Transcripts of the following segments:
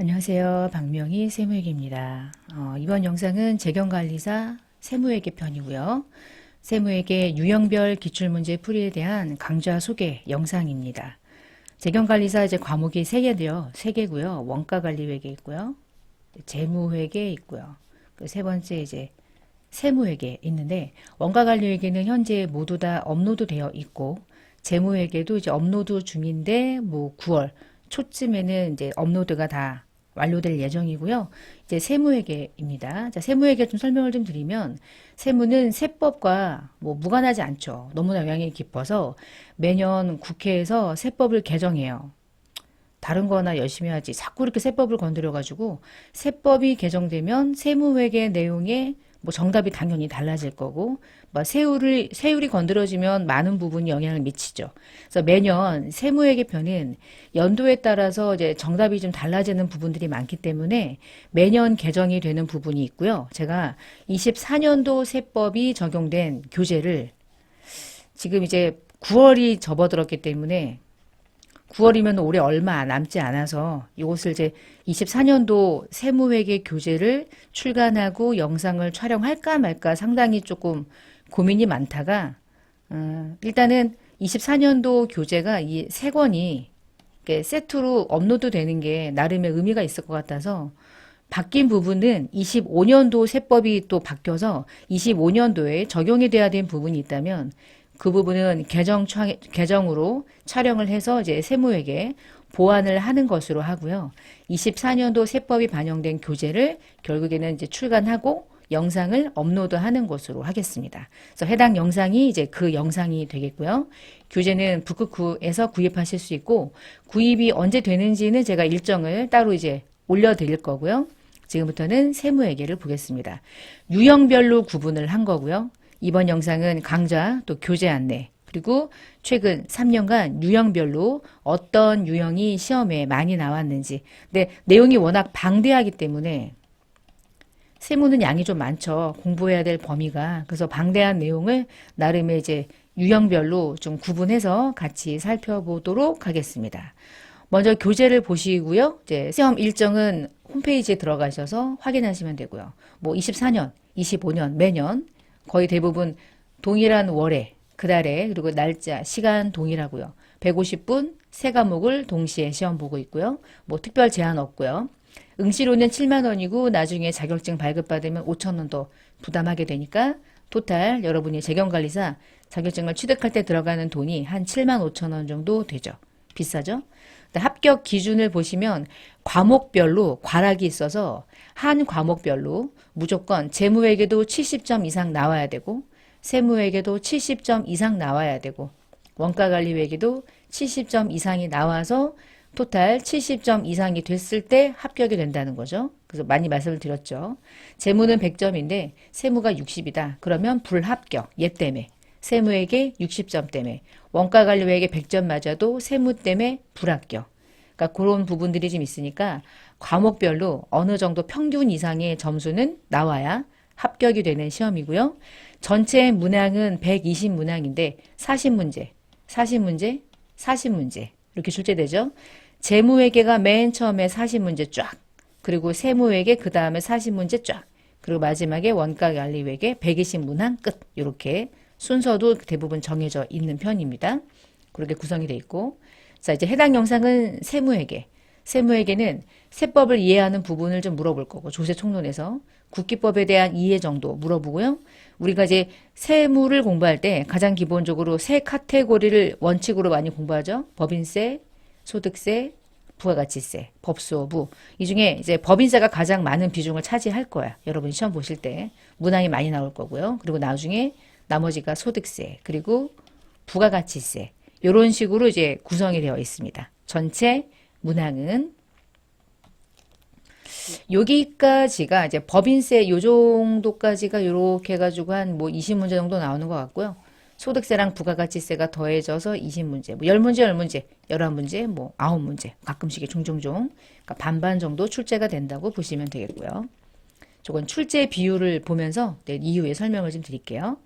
안녕하세요. 박명희 세무회계입니다. 이번 영상은 재경관리사 세무회계 편이고요. 세무회계 유형별 기출문제 풀이에 대한 강좌 소개 영상입니다. 재경관리사 이제 과목이 3개인데요. 3개고요. 원가관리회계 있고요. 재무회계 있고요. 그 세 번째 이제 세무회계 있는데 원가관리회계는 현재 모두 다 업로드 되어 있고 재무회계도 이제 업로드 중인데 뭐 9월 초쯤에는 이제 업로드가 다 완료될 예정이고요. 이제 세무회계입니다. 자, 세무회계 좀 설명을 좀 드리면 세무는 세법과 뭐 무관하지 않죠. 너무나 영향이 깊어서 매년 국회에서 세법을 개정해요. 다른 거나 열심히 하지. 자꾸 이렇게 세법을 건드려가지고 세법이 개정되면 세무회계 내용에 뭐 정답이 당연히 달라질 거고, 뭐 세율이 건드려지면 많은 부분이 영향을 미치죠. 그래서 매년 세무회계편은 연도에 따라서 이제 정답이 좀 달라지는 부분들이 많기 때문에 매년 개정이 되는 부분이 있고요. 제가 24년도 세법이 적용된 교재를 지금 이제 9월이 접어들었기 때문에 9월이면 올해 얼마 남지 않아서 이것을 이제 24년도 세무회계 교재를 출간하고 영상을 촬영할까 말까 상당히 조금 고민이 많다가 일단은 24년도 교재가 이 세 권이 세트로 업로드 되는 게 나름의 의미가 있을 것 같아서 바뀐 부분은 25년도 세법이 또 바뀌어서 25년도에 적용이 돼야 된 부분이 있다면 그 부분은 개정으로 촬영을 해서 이제 세무회계 보완을 하는 것으로 하고요. 24년도 세법이 반영된 교재를 결국에는 이제 출간하고 영상을 업로드하는 것으로 하겠습니다. 그래서 해당 영상이 이제 그 영상이 되겠고요. 교재는 북크크에서 구입하실 수 있고 구입이 언제 되는지는 제가 일정을 따로 이제 올려드릴 거고요. 지금부터는 세무회계를 보겠습니다. 유형별로 구분을 한 거고요. 이번 영상은 강좌 또 교재 안내 그리고 최근 3년간 유형별로 어떤 유형이 시험에 많이 나왔는지 근데 내용이 워낙 방대하기 때문에 세무는 양이 좀 많죠. 공부해야 될 범위가. 그래서 방대한 내용을 나름의 이제 유형별로 좀 구분해서 같이 살펴보도록 하겠습니다. 먼저 교재를 보시고요. 이제 시험 일정은 홈페이지에 들어가셔서 확인하시면 되고요. 뭐 24년, 25년 매년 거의 대부분 동일한 월에, 그달에, 그리고 날짜, 시간 동일하고요. 150분 세 과목을 동시에 시험 보고 있고요. 뭐 특별 제한 없고요. 응시료는 7만 원이고 나중에 자격증 발급받으면 5천 원 더 부담하게 되니까 토탈 여러분이 재경관리사 자격증을 취득할 때 들어가는 돈이 한 7만 5천 원 정도 되죠. 비싸죠? 합격 기준을 보시면 과목별로 과락이 있어서 한 과목별로 무조건 재무회계도 70점 이상 나와야 되고 세무회계도 70점 이상 나와야 되고 원가관리회계도 70점 이상이 나와서 토탈 70점 이상이 됐을 때 합격이 된다는 거죠. 그래서 많이 말씀을 드렸죠. 재무는 100점인데 세무가 60이다. 그러면 불합격. 얘 때문에. 세무회계 60점 때문에. 원가관리회계 100점 맞아도 세무 때문에 불합격. 그러니까 그런 부분들이 좀 있으니까 과목별로 어느 정도 평균 이상의 점수는 나와야 합격이 되는 시험이고요. 전체 문항은 120문항인데 40문제, 40문제, 40문제 이렇게 출제되죠. 재무회계가 맨 처음에 40문제 쫙, 그리고 세무회계 그 다음에 40문제 쫙, 그리고 마지막에 원가관리회계 120문항 끝 이렇게 순서도 대부분 정해져 있는 편입니다. 그렇게 구성이 돼 있고 자 이제 해당 영상은 세무회계. 세무회계는 세법을 이해하는 부분을 좀 물어볼 거고 조세총론에서 국기법에 대한 이해 정도 물어보고요. 우리가 이제 세무를 공부할 때 가장 기본적으로 세 카테고리를 원칙으로 많이 공부하죠. 법인세, 소득세, 부가가치세, 법소부. 이 중에 이제 법인세가 가장 많은 비중을 차지할 거야. 여러분 시험 보실 때 문항이 많이 나올 거고요. 그리고 나중에 나머지가 소득세, 그리고 부가가치세. 이런 식으로 이제 구성이 되어 있습니다. 전체 문항은 여기까지가 이제 법인세 요 정도까지가 이렇게 해가지고 한 뭐 20문제 정도 나오는 것 같고요. 소득세랑 부가가치세가 더해져서 20문제, 뭐 10문제, 10문제, 11문제, 뭐 9문제, 가끔씩 종종종 그러니까 반반 정도 출제가 된다고 보시면 되겠고요. 조금 출제 비율을 보면서 이후에 설명을 좀 드릴게요.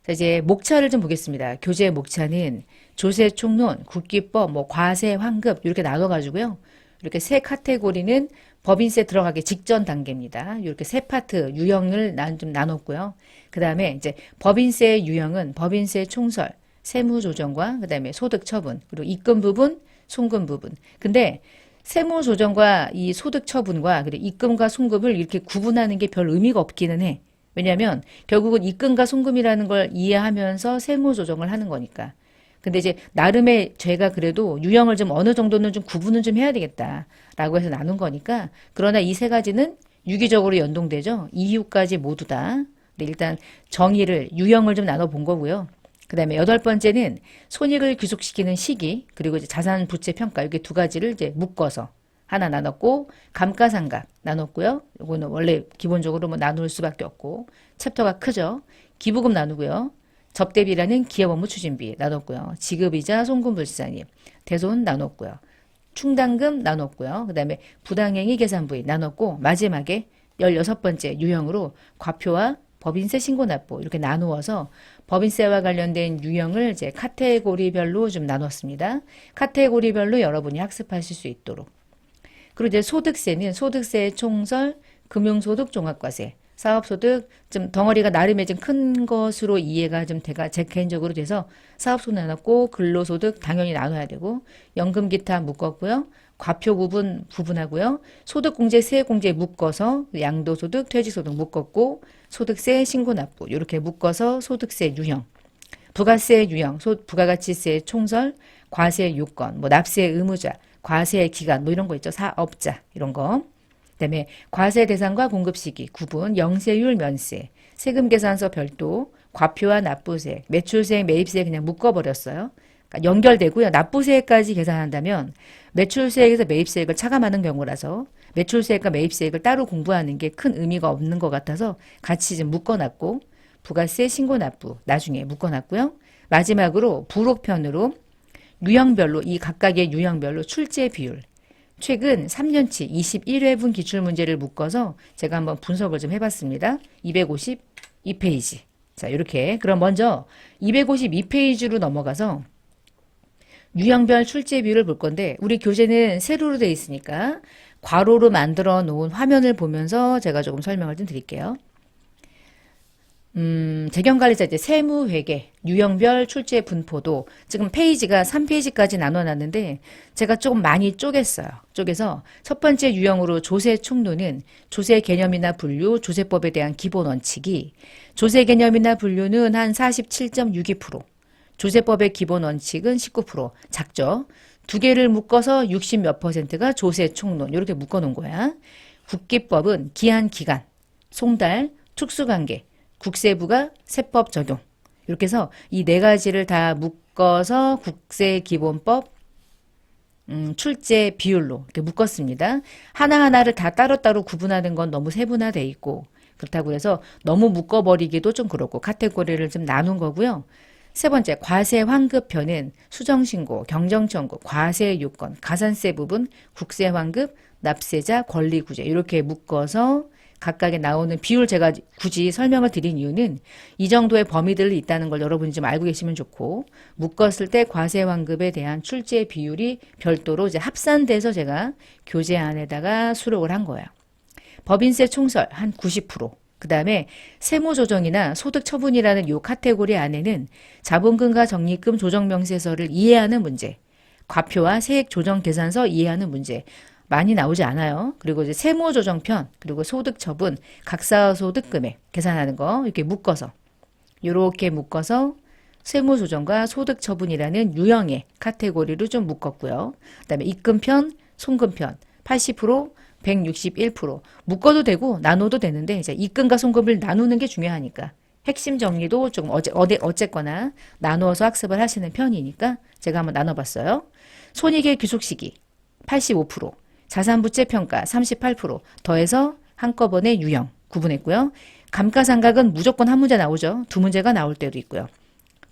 자, 이제 목차를 좀 보겠습니다. 교재 목차는 조세총론, 국기법, 뭐 과세, 환급 이렇게 나눠가지고요. 이렇게 세 카테고리는 법인세 들어가기 직전 단계입니다. 이렇게 세 파트 유형을 좀 나눴고요. 그 다음에 이제 법인세 유형은 법인세 총설, 세무조정과 그 다음에 소득 처분, 그리고 입금 부분, 송금 부분. 근데 세무조정과 이 소득 처분과 그리고 입금과 송금을 이렇게 구분하는 게 별 의미가 없기는 해. 왜냐하면 결국은 입금과 송금이라는 걸 이해하면서 세무조정을 하는 거니까. 근데 이제 나름의 제가 그래도 유형을 좀 어느 정도는 좀 구분은 좀 해야 되겠다라고 해서 나눈 거니까. 그러나 이 세 가지는 유기적으로 연동되죠. 이후까지 모두 다. 근데 일단 정의를 유형을 좀 나눠 본 거고요. 그 다음에 여덟 번째는 손익을 귀속시키는 시기, 그리고 이제 자산 부채 평가, 이렇게 두 가지를 이제 묶어서 하나 나눴고, 감가상각 나눴고요. 이거는 원래 기본적으로 뭐 나눌 수밖에 없고, 챕터가 크죠. 기부금 나누고요. 접대비라는 기업 업무 추진비 나눴고요. 지급이자 송금불산입, 대손 나눴고요. 충당금 나눴고요. 그 다음에 부당행위 계산부위 나눴고, 마지막에 16번째 유형으로 과표와 법인세 신고납부 이렇게 나누어서 법인세와 관련된 유형을 이제 카테고리별로 좀 나눴습니다. 카테고리별로 여러분이 학습하실 수 있도록. 그리고 이제 소득세는 소득세 총설, 금융소득 종합과세, 사업소득 좀 덩어리가 나름의 좀 큰 것으로 이해가 좀 제 개인적으로 돼서 사업소득 나눴고 근로소득 당연히 나눠야 되고 연금 기타 묶었고요. 과표 부분하고요. 소득공제, 세액공제 묶어서 양도소득, 퇴직소득 묶었고 소득세, 신고납부 이렇게 묶어서 소득세 유형, 부가세 유형, 부가가치세 총설, 과세 요건, 뭐 납세 의무자, 과세 기간 뭐 이런 거 있죠. 사업자 이런 거. 그다음에 과세 대상과 공급 시기 구분, 영세율 면세, 세금 계산서 별도, 과표와 납부세, 매출세, 매입세 그냥 묶어버렸어요. 그러니까 연결되고요. 납부세까지 계산한다면 매출세액에서 매입세액을 차감하는 경우라서 매출세액과 매입세액을 따로 공부하는 게 큰 의미가 없는 것 같아서 같이 좀 묶어놨고 부가세 신고납부 나중에 묶어놨고요. 마지막으로 부록편으로 유형별로 이 각각의 유형별로 출제 비율 최근 3년치 21회분 기출문제를 묶어서 제가 한번 분석을 좀 해봤습니다. 252페이지. 자, 이렇게. 그럼 먼저 252페이지로 넘어가서 유형별 출제 비율을 볼 건데 우리 교재는 세로로 되어 있으니까 괄호로 만들어 놓은 화면을 보면서 제가 조금 설명을 좀 드릴게요. 재경관리자 이제 세무회계, 유형별 출제 분포도 지금 페이지가 3페이지까지 나눠놨는데 제가 조금 많이 쪼갰어요. 쪼개서 첫 번째 유형으로 조세 총론은 조세 개념이나 분류, 조세법에 대한 기본 원칙이 조세 개념이나 분류는 한 47.62%, 조세법의 기본 원칙은 19% 작죠. 두 개를 묶어서 60 몇 %가 조세 총론 이렇게 묶어놓은 거야. 국기법은 기한 기간, 송달, 특수관계, 국세부가 세법 적용 이렇게 해서 이 네 가지를 다 묶어서 국세기본법 출제 비율로 이렇게 묶었습니다. 하나하나를 다 따로따로 구분하는 건 너무 세분화돼 있고 그렇다고 해서 너무 묶어버리기도 좀 그렇고 카테고리를 좀 나눈 거고요. 세 번째 과세 환급편은 수정신고, 경정청구, 과세 요건, 가산세 부분, 국세 환급, 납세자 권리구제 이렇게 묶어서 각각에 나오는 비율 제가 굳이 설명을 드린 이유는 이 정도의 범위들이 있다는 걸 여러분이 좀 알고 계시면 좋고 묶었을 때 과세 환급에 대한 출제 비율이 별도로 이제 합산돼서 제가 교재 안에다가 수록을 한 거예요. 법인세 총설 한 90%. 그 다음에 세무조정이나 소득처분이라는 이 카테고리 안에는 자본금과 적립금 조정명세서를 이해하는 문제, 과표와 세액조정계산서 이해하는 문제 많이 나오지 않아요. 그리고 이제 세무조정편, 그리고 소득처분, 각사소득 금액 계산하는 거 이렇게 묶어서 이렇게 묶어서 세무조정과 소득처분이라는 유형의 카테고리로 좀 묶었고요. 그 다음에 입금편, 송금편 80%, 161% 묶어도 되고 나눠도 되는데 이제 입금과 송금을 나누는 게 중요하니까 핵심 정리도 좀 어쨌거나 나누어서 학습을 하시는 편이니까 제가 한번 나눠봤어요. 손익의 귀속 시기 85%, 자산부채 평가 38% 더해서 한꺼번에 유형 구분했고요. 감가상각은 무조건 한 문제 나오죠. 두 문제가 나올 때도 있고요.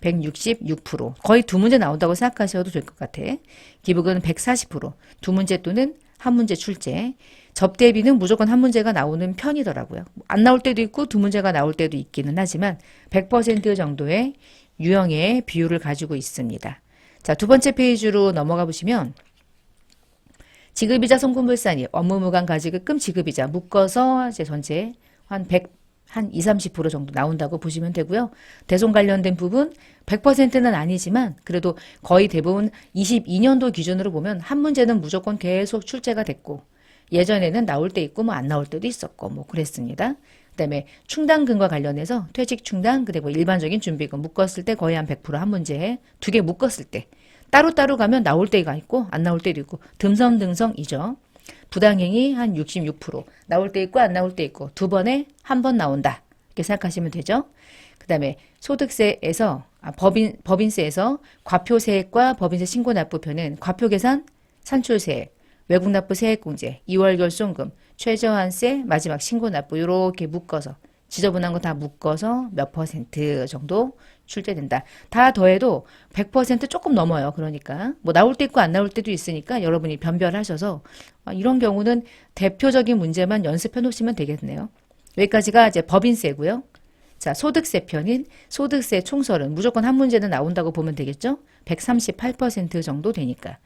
166% 거의 두 문제 나온다고 생각하셔도 될 것 같아. 기부금은 140% 두 문제 또는 한 문제 출제. 접대비는 무조건 한 문제가 나오는 편이더라고요. 안 나올 때도 있고 두 문제가 나올 때도 있기는 하지만 100% 정도의 유형의 비율을 가지고 있습니다. 자, 두 번째 페이지로 넘어가 보시면 지급이자 송금불산이 업무무관 가지급금 지급이자 묶어서 이제 전체 한 100, 한 20, 30% 정도 나온다고 보시면 되고요. 대손 관련된 부분 100%는 아니지만 그래도 거의 대부분 22년도 기준으로 보면 한 문제는 무조건 계속 출제가 됐고 예전에는 나올 때 있고 뭐 안 나올 때도 있었고 뭐 그랬습니다. 그다음에 충당금과 관련해서 퇴직 충당 그리고 일반적인 준비금 묶었을 때 거의 한 100%한 문제에 두 개 묶었을 때 따로따로 가면 나올 때가 있고 안 나올 때도 있고 듬성듬성이죠. 부당행위 한 66%, 나올 때 있고 안 나올 때 있고 두 번에 한 번 나온다. 이렇게 생각하시면 되죠. 그 다음에 소득세에서 법인세에서 과표세액과 법인세 신고납부표는 과표계산, 산출세액, 외국납부 세액공제, 2월 결손금, 최저한세, 마지막 신고납부 이렇게 묶어서 지저분한 거 다 묶어서 몇 퍼센트 정도 출제된다. 다 더해도 100% 조금 넘어요. 그러니까 뭐 나올 때 있고 안 나올 때도 있으니까 여러분이 변별하셔서 이런 경우는 대표적인 문제만 연습해 놓으시면 되겠네요. 여기까지가 이제 법인세고요. 자, 소득세 편인 소득세 총설은 무조건 한 문제는 나온다고 보면 되겠죠? 138% 정도 되니까.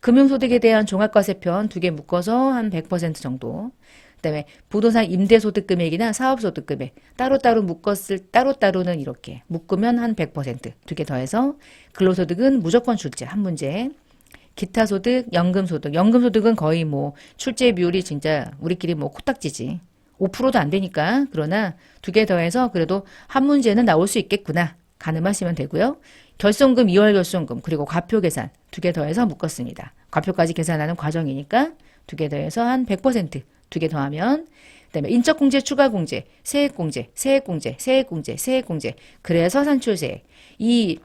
금융소득에 대한 종합과세편 두 개 묶어서 한 100% 정도. 그다음에 부동산 임대소득 금액이나 사업소득 금액 따로따로 묶었을 따로따로는 이렇게 묶으면 한 100%두 개 더해서 근로소득은 무조건 출제 한 문제. 기타소득, 연금소득. 연금소득은 거의 뭐 출제 비율이 진짜 우리끼리 뭐 코딱지지. 5%도 안 되니까. 그러나 두 개 더해서 그래도 한 문제는 나올 수 있겠구나. 가늠하시면 되고요. 결손금, 2월 결손금, 그리고 과표 계산 두 개 더해서 묶었습니다. 과표까지 계산하는 과정이니까 두 개 더해서 한 100%두 개 더하면 그다음에 인적공제, 추가공제, 세액공제, 세액공제, 세액공제, 세액공제. 그래서 산출세액. 이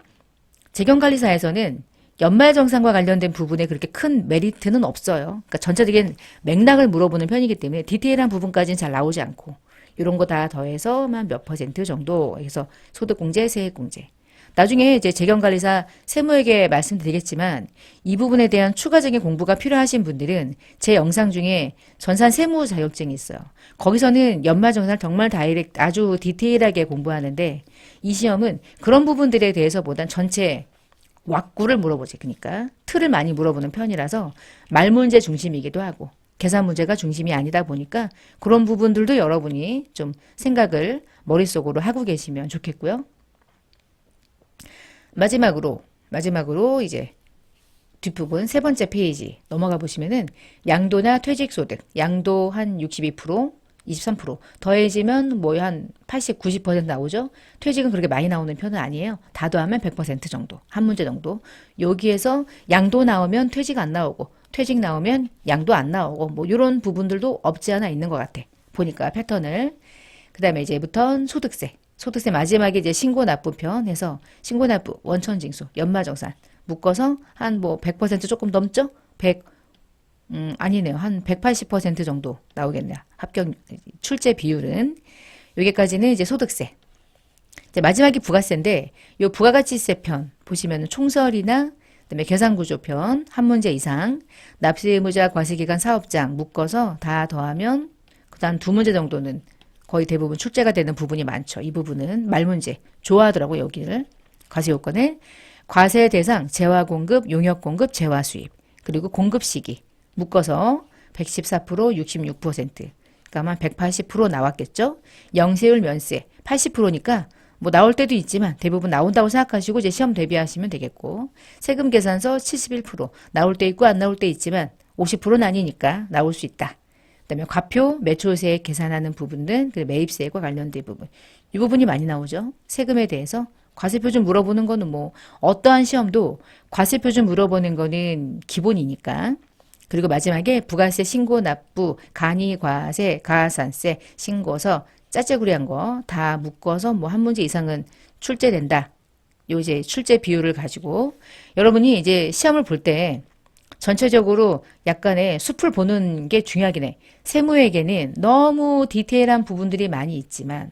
재경관리사에서는 연말정산과 관련된 부분에 그렇게 큰 메리트는 없어요. 그러니까 전체적인 맥락을 물어보는 편이기 때문에 디테일한 부분까지는 잘 나오지 않고 이런 거 다 더해서만 몇 퍼센트 정도 해서 소득공제, 세액공제. 나중에 이제 재경관리사 세무에게 말씀드리겠지만 이 부분에 대한 추가적인 공부가 필요하신 분들은 제 영상 중에 전산 세무 자격증이 있어요. 거기서는 연말정산을 정말 아주 디테일하게 공부하는데 이 시험은 그런 부분들에 대해서보단 전체 왁구를 물어보지. 그러니까 틀을 많이 물어보는 편이라서 말 문제 중심이기도 하고 계산 문제가 중심이 아니다 보니까 그런 부분들도 여러분이 좀 생각을 머릿속으로 하고 계시면 좋겠고요. 마지막으로 이제 뒷부분 세 번째 페이지 넘어가 보시면은 양도나 퇴직소득, 양도 한 62%, 23% 더해지면 뭐 한 80, 90% 나오죠. 퇴직은 그렇게 많이 나오는 편은 아니에요. 다 더하면 100% 정도, 한 문제 정도. 여기에서 양도 나오면 퇴직 안 나오고 퇴직 나오면 양도 안 나오고 뭐 이런 부분들도 없지 않아 있는 것 같아. 보니까 패턴을. 그 다음에 이제부터는 소득세 마지막에 이제 신고납부편 해서 신고납부, 원천징수, 연말정산 묶어서 한 뭐 100% 조금 넘죠? 100, 아니네요. 한 180% 정도 나오겠네요. 합격 출제 비율은. 여기까지는 이제 소득세. 이제 마지막이 부가세인데 요 부가가치세 편 보시면 총설이나 그다음에 계산구조편 한 문제 이상, 납세의무자, 과세기간, 사업장 묶어서 다 더하면 그다음 두 문제 정도는 거의 대부분 출제가 되는 부분이 많죠. 이 부분은 말문제 좋아하더라고요. 여기를 과세요건을 과세 대상, 재화공급, 용역공급, 재화수입 그리고 공급시기 묶어서 114%, 66% 그러니까 한 180% 나왔겠죠. 영세율 면세 80%니까 뭐 나올 때도 있지만 대부분 나온다고 생각하시고 이제 시험 대비하시면 되겠고 세금 계산서 71% 나올 때 있고 안 나올 때 있지만 50%는 아니니까 나올 수 있다. 그다음에 과표, 매출세액 계산하는 부분들, 그리고 매입세액과 관련된 부분. 이 부분이 많이 나오죠. 세금에 대해서. 과세표준 물어보는 거는 뭐 어떠한 시험도 과세표준 물어보는 거는 기본이니까. 그리고 마지막에 부가세, 신고, 납부, 간이과세, 가산세, 신고서, 짜짜구리한 거 다 묶어서 뭐 한 문제 이상은 출제된다. 요 이제 출제 비율을 가지고 여러분이 이제 시험을 볼 때 전체적으로 약간의 숲을 보는 게 중요하긴 해. 세무에게는 너무 디테일한 부분들이 많이 있지만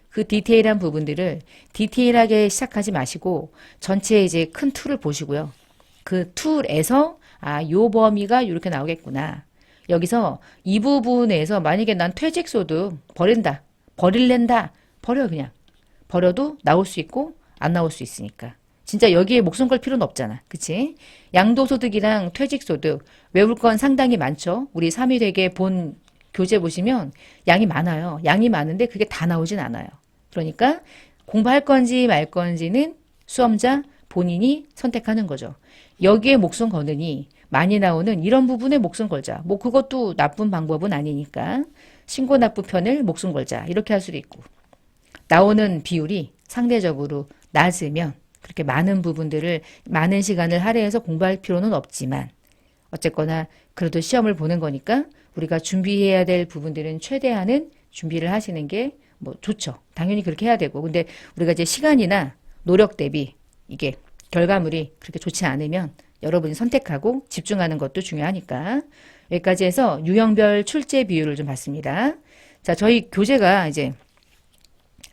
그 디테일한 부분들을 디테일하게 시작하지 마시고 전체 이제 큰 툴을 보시고요. 그 툴에서 요 범위가 이렇게 나오겠구나. 여기서 이 부분에서 만약에 난 퇴직소득 버릴랜다. 버려 그냥. 버려도 나올 수 있고 안 나올 수 있으니까. 진짜 여기에 목숨 걸 필요는 없잖아. 그치? 양도소득이랑 퇴직소득 외울 건 상당히 많죠. 우리 3일회계 본 교재 보시면 양이 많아요. 양이 많은데 그게 다 나오진 않아요. 그러니까 공부할 건지 말 건지는 수험자 본인이 선택하는 거죠. 여기에 목숨 거느니 많이 나오는 이런 부분에 목숨 걸자. 뭐 그것도 나쁜 방법은 아니니까 신고납부편을 목숨 걸자. 이렇게 할 수도 있고. 나오는 비율이 상대적으로 낮으면 그렇게 많은 부분들을 많은 시간을 할애해서 공부할 필요는 없지만 어쨌거나 그래도 시험을 보는 거니까 우리가 준비해야 될 부분들은 최대한은 준비를 하시는 게 뭐 좋죠. 당연히 그렇게 해야 되고. 근데 우리가 이제 시간이나 노력 대비 이게 결과물이 그렇게 좋지 않으면 여러분이 선택하고 집중하는 것도 중요하니까 여기까지 해서 유형별 출제 비율을 좀 봤습니다. 자, 저희 교재가 이제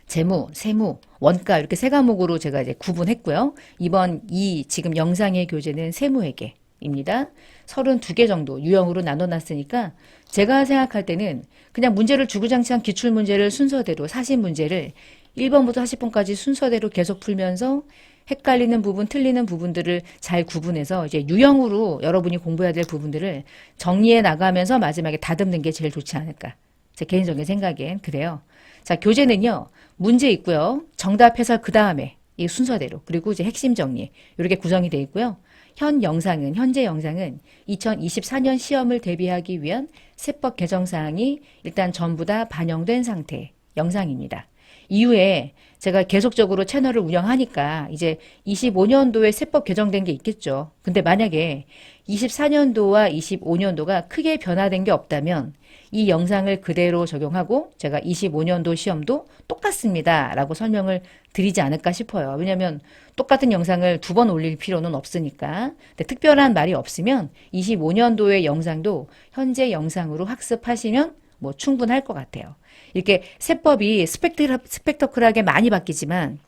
재무, 세무, 원가 이렇게 세 과목으로 제가 이제 구분했고요. 이번 이 지금 영상의 교재는 세무회계입니다. 32개 정도 유형으로 나눠놨으니까 제가 생각할 때는 그냥 문제를 주구장창 기출문제를 순서대로 사신 문제를 1번부터 40번까지 순서대로 계속 풀면서 헷갈리는 부분, 틀리는 부분들을 잘 구분해서 이제 유형으로 여러분이 공부해야 될 부분들을 정리해 나가면서 마지막에 다듬는 게 제일 좋지 않을까. 제 개인적인 생각엔 그래요. 자, 교재는요. 문제 있고요. 정답 해설 그 다음에 이 순서대로 그리고 이제 핵심 정리 이렇게 구성이 되어 있고요. 현재 영상은 2024년 시험을 대비하기 위한 세법 개정 사항이 일단 전부 다 반영된 상태 영상입니다. 이후에 제가 계속적으로 채널을 운영하니까 이제 25년도에 세법 개정된 게 있겠죠. 근데 만약에 24년도와 25년도가 크게 변화된 게 없다면 이 영상을 그대로 적용하고 제가 25년도 시험도 똑같습니다 라고 설명을 드리지 않을까 싶어요. 왜냐하면 똑같은 영상을 두 번 올릴 필요는 없으니까. 근데 특별한 말이 없으면 25년도의 영상도 현재 영상으로 학습하시면 뭐 충분할 것 같아요. 이렇게 세법이 스펙터클하게 많이 바뀌지만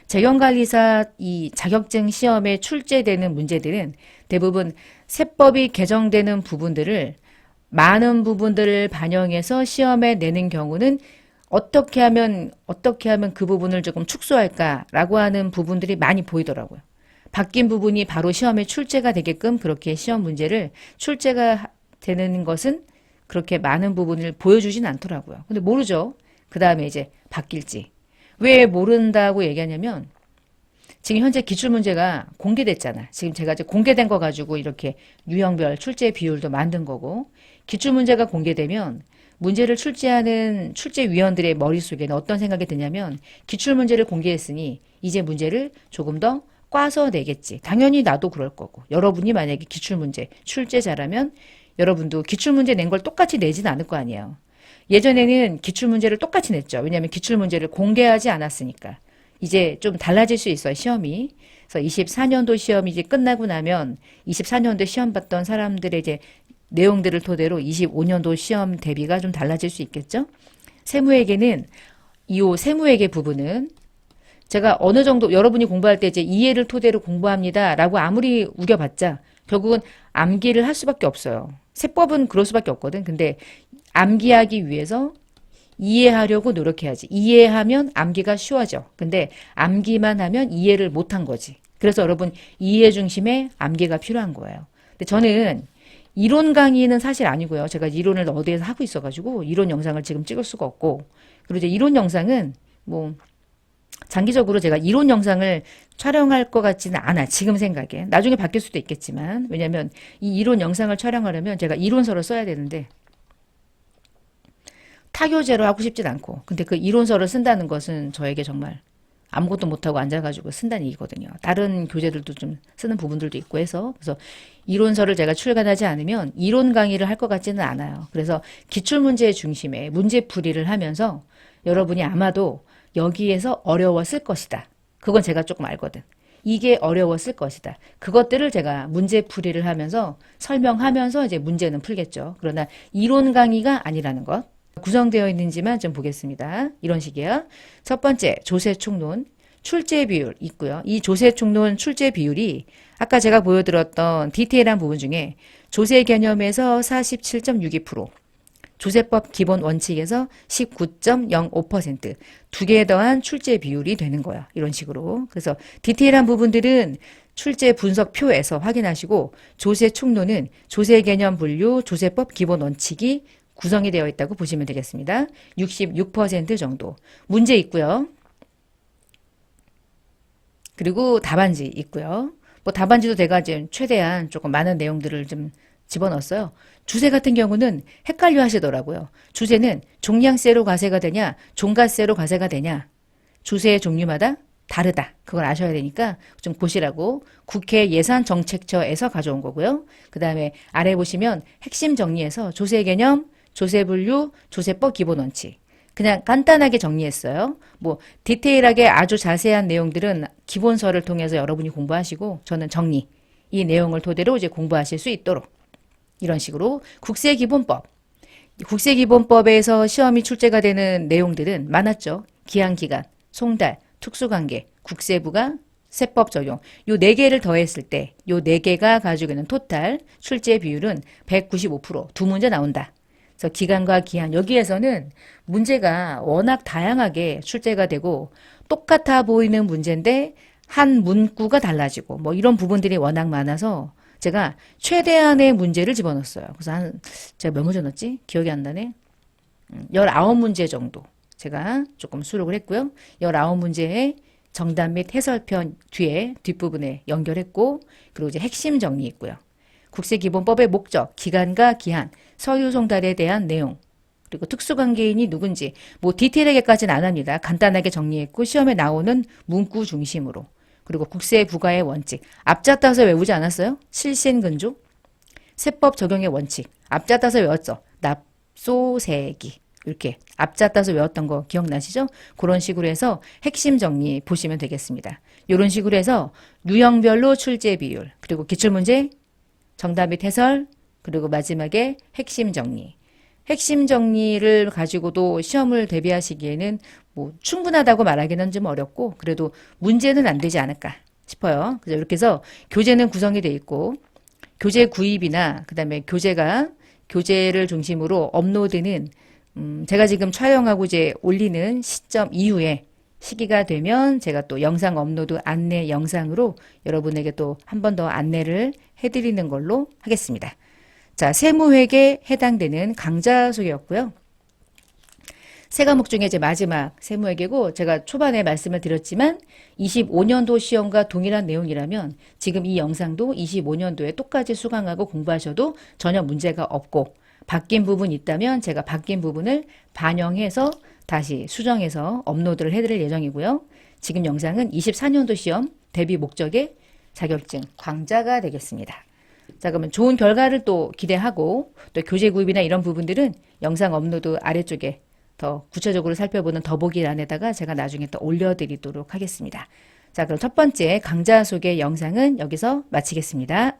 재경관리사 이 자격증 시험에 출제되는 문제들은 대부분 세법이 개정되는 부분들을 많은 부분들을 반영해서 시험에 내는 경우는 어떻게 하면 그 부분을 조금 축소할까라고 하는 부분들이 많이 보이더라고요. 바뀐 부분이 바로 시험에 출제가 되게끔 그렇게 시험 문제를 출제가 되는 것은 그렇게 많은 부분을 보여주진 않더라고요. 근데 모르죠. 그 다음에 이제 바뀔지. 왜 모른다고 얘기하냐면 지금 현재 기출문제가 공개됐잖아. 지금 제가 이제 공개된 거 가지고 이렇게 유형별 출제 비율도 만든 거고 기출문제가 공개되면 문제를 출제하는 출제위원들의 머릿속에는 어떤 생각이 드냐면 기출문제를 공개했으니 이제 문제를 조금 더 꽈서 내겠지. 당연히 나도 그럴 거고 여러분이 만약에 기출문제 출제자라면 여러분도 기출문제 낸 걸 똑같이 내진 않을 거 아니에요. 예전에는 기출문제를 똑같이 냈죠. 왜냐하면 기출문제를 공개하지 않았으니까. 이제 좀 달라질 수 있어요. 시험이. 그래서 24년도 시험이 이제 끝나고 나면 24년도 시험 봤던 사람들의 이제 내용들을 토대로 25년도 시험 대비가 좀 달라질 수 있겠죠. 세무회계는 이 세무회계 부분은 제가 어느 정도 여러분이 공부할 때 이제 이해를 토대로 공부합니다 라고 아무리 우겨봤자 결국은 암기를 할 수밖에 없어요. 세법은 그럴 수밖에 없거든. 근데 암기하기 위해서 이해하려고 노력해야지. 이해하면 암기가 쉬워져. 근데 암기만 하면 이해를 못한 거지. 그래서 여러분 이해 중심의 암기가 필요한 거예요. 근데 저는 이론 강의는 사실 아니고요. 제가 이론을 어디에서 하고 있어가지고 이론 영상을 지금 찍을 수가 없고 그리고 이제 이론 영상은 뭐 장기적으로 제가 이론 영상을 촬영할 것 같지는 않아. 지금 생각에. 나중에 바뀔 수도 있겠지만 왜냐하면 이 이론 영상을 촬영하려면 제가 이론서를 써야 되는데 타교재로 하고 싶진 않고 근데 그 이론서를 쓴다는 것은 저에게 정말 아무것도 못하고 앉아가지고 쓴다는 얘기거든요. 다른 교재들도 좀 쓰는 부분들도 있고 해서 그래서 이론서를 제가 출간하지 않으면 이론 강의를 할 것 같지는 않아요. 그래서 기출문제 중심의 문제풀이를 하면서 여러분이 아마도 여기에서 어려웠을 것이다. 그건 제가 조금 알거든. 이게 어려웠을 것이다. 그것들을 제가 문제풀이를 하면서 설명하면서 이제 문제는 풀겠죠. 그러나 이론 강의가 아니라는 것. 구성되어 있는지만 좀 보겠습니다. 이런 식이에요. 첫 번째, 조세총론 출제 비율 있고요. 이 조세총론 출제 비율이 아까 제가 보여드렸던 디테일한 부분 중에 조세 개념에서 47.62%, 조세법 기본 원칙에서 19.05% 두 개 더한 출제 비율이 되는 거야. 이런 식으로. 그래서 디테일한 부분들은 출제 분석표에서 확인하시고 조세 충노는 조세 개념 분류 조세법 기본 원칙이 구성이 되어 있다고 보시면 되겠습니다. 66% 정도. 문제 있고요. 그리고 답안지 있고요. 뭐 답안지도 제가 이제 최대한 조금 많은 내용들을 좀 집어넣었어요. 주세 같은 경우는 헷갈려 하시더라고요. 주세는 종량세로 과세가 되냐, 종가세로 과세가 되냐. 주세의 종류마다 다르다. 그걸 아셔야 되니까 좀 보시라고 국회 예산정책처에서 가져온 거고요. 그 다음에 아래 보시면 핵심 정리해서 조세 개념, 조세 분류, 조세법 기본 원칙. 그냥 간단하게 정리했어요. 뭐 디테일하게 아주 자세한 내용들은 기본서를 통해서 여러분이 공부하시고 저는 정리, 이 내용을 토대로 이제 공부하실 수 있도록 이런 식으로 국세기본법. 국세기본법에서 시험이 출제가 되는 내용들은 많았죠. 기한기간, 송달, 특수관계, 국세부가 세법 적용. 요 네 개를 더했을 때 요 네 개가 가지고 있는 토탈 출제 비율은 195%. 두 문제 나온다. 그래서 기간과 기한 여기에서는 문제가 워낙 다양하게 출제가 되고 똑같아 보이는 문제인데 한 문구가 달라지고 뭐 이런 부분들이 워낙 많아서 제가 최대한의 문제를 집어넣었어요. 그래서 제가 몇 문제 넣었지? 기억이 안 나네. 19문제 정도 제가 조금 수록을 했고요. 19문제의 정답 및 해설편 뒤에 뒷부분에 연결했고 그리고 이제 핵심 정리 있고요. 국세기본법의 목적, 기간과 기한, 서류 송달에 대한 내용, 그리고 특수관계인이 누군지 뭐 디테일하게까지는 안 합니다. 간단하게 정리했고 시험에 나오는 문구 중심으로. 그리고 국세 부과의 원칙. 앞잡다서 외우지 않았어요? 실신근조. 세법 적용의 원칙. 앞잡다서 외웠죠? 납소세기. 이렇게 앞잡다서 외웠던 거 기억나시죠? 그런 식으로 해서 핵심 정리 보시면 되겠습니다. 이런 식으로 해서 유형별로 출제 비율, 그리고 기출문제, 정답 및 해설, 그리고 마지막에 핵심 정리. 핵심 정리를 가지고도 시험을 대비하시기에는 뭐 충분하다고 말하기는 좀 어렵고 그래도 문제는 안 되지 않을까 싶어요. 그래서 이렇게 해서 교재는 구성이 되어 있고 교재 구입이나 그다음에 교재를 중심으로 업로드는 제가 지금 촬영하고 이제 올리는 시점 이후에 시기가 되면 제가 또 영상 업로드 안내 영상으로 여러분에게 또 한 번 더 안내를 해드리는 걸로 하겠습니다. 자, 세무회계에 해당되는 강좌 소개였고요. 세 과목 중에 이제 마지막 세무회계고 제가 초반에 말씀을 드렸지만 25년도 시험과 동일한 내용이라면 지금 이 영상도 25년도에 똑같이 수강하고 공부하셔도 전혀 문제가 없고 바뀐 부분이 있다면 제가 바뀐 부분을 반영해서 다시 수정해서 업로드를 해드릴 예정이고요. 지금 영상은 24년도 시험 대비 목적의 자격증 강좌가 되겠습니다. 자, 그러면 좋은 결과를 또 기대하고 또 교재 구입이나 이런 부분들은 영상 업로드 아래쪽에 더 구체적으로 살펴보는 더보기란에다가 제가 나중에 또 올려드리도록 하겠습니다. 자, 그럼 첫 번째 강좌 소개 영상은 여기서 마치겠습니다.